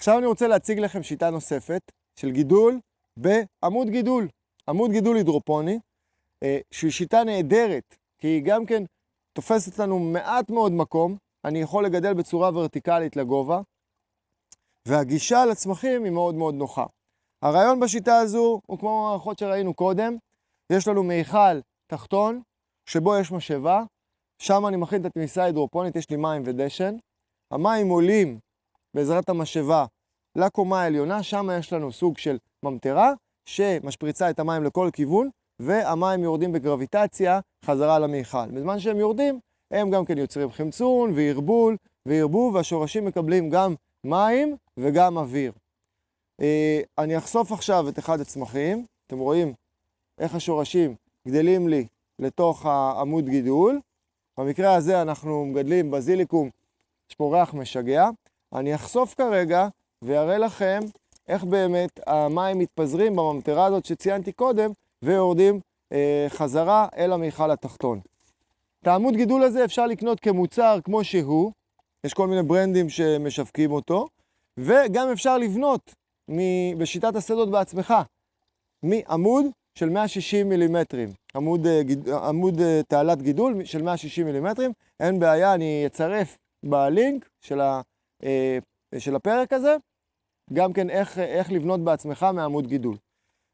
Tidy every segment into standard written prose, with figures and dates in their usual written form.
עכשיו אני רוצה להציג לכם שיטה נוספת של גידול בעמוד גידול. עמוד גידול הידרופוני, שהיא שיטה נהדרת, כי היא גם כן תופסת לנו מעט מאוד מקום. אני יכול לגדל בצורה ורטיקלית לגובה, והגישה לצמחים היא מאוד מאוד נוחה. הרעיון בשיטה הזו הוא כמו המערכות שראינו קודם. יש לנו מיכל תחתון, שבו יש משאבה, שם אני מכין את התמיסה ההידרופונית, יש לי מים ודשן. המים עולים בעזרת המשאבה לקומה העליונה, שם יש לנו סוג של ממטרה, שמשפריצה את המים לכל כיוון, והמים יורדים בגרביטציה חזרה למיכל. בזמן שהם יורדים, הם גם כן יוצרים חמצון וירבול וירבוב, והשורשים מקבלים גם מים וגם אוויר. אני אחשוף עכשיו את אחד הצמחים. אתם רואים איך השורשים גדלים לי לתוך העמוד גידול. במקרה הזה אנחנו מגדלים בזיליקום, יש פה ריח משגע. אני אחשוף כרגע ויראה לכם איך באמת המים מתפזרים בממטרה הזאת שציינתי קודם, ויורדים חזרה אל המיכל התחתון. את העמוד גידול הזה אפשר לקנות כמוצר כמו שהוא, יש כל מיני ברנדים שמשווקים אותו, וגם אפשר לבנות בשיטת השדות בעצמך, מעמוד של 160 מילימטרים, עמוד תעלת גידול של 160 מילימטרים, אין בעיה, אני אצרף בלינק של הפרק הזה, גם כן איך לבנות בעצמך מעמוד גידול.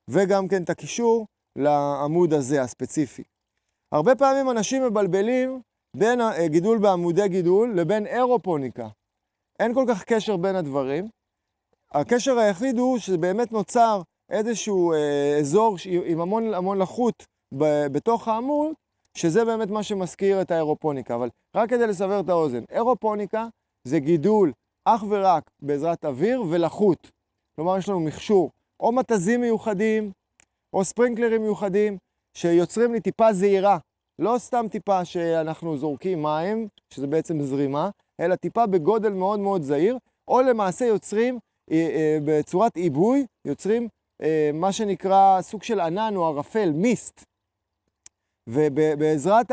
וגם כן את הקישור לעמוד הזה הספציפי. הרבה פעמים אנשים מבלבלים בין גידול בעמודי גידול לבין אירופוניקה. אין כל כך קשר בין הדברים. הקשר היחיד הוא שבאמת נוצר איזשהו אזור עם המון לחות בתוך העמוד, שזה באמת מה שמזכיר את האירופוניקה. אבל רק כדי לסבר את האוזן, אירופוניקה זה גידול אך ורק בעזרת אוויר ולחות. כלומר, יש לנו מכשור, או מתזים מיוחדים, או ספרינקלרים מיוחדים, שיוצרים לי טיפה זהירה. לא סתם טיפה שאנחנו זורקים מים, שזה בעצם זרימה, אלא טיפה בגודל מאוד מאוד זהיר, או למעשה יוצרים בצורת עיבוי, יוצרים מה שנקרא סוג של ענן או ערפל, מיסט. ובעזרת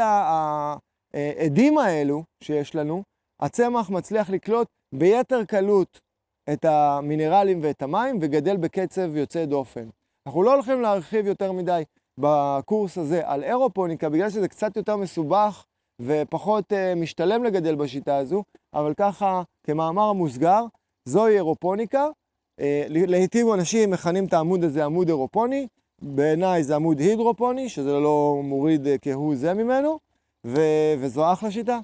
העדים האלו שיש לנו, הצמח מצליח לקלוט ביתר קלות את המינרלים ואת המים, וגדל בקצב יוצא דופן. אנחנו לא הולכים להרחיב יותר מדי בקורס הזה על אירופוניקה, בגלל שזה קצת יותר מסובך ופחות משתלם לגדל בשיטה הזו, אבל ככה, כמאמר מוסגר, זוהי אירופוניקה. לעתים אנשים מכנים את העמוד הזה עמוד אירופוני, בעיניי זה עמוד הידרופוני, שזה לא מוריד כהוא זה ממנו, וזו אחלה שיטה.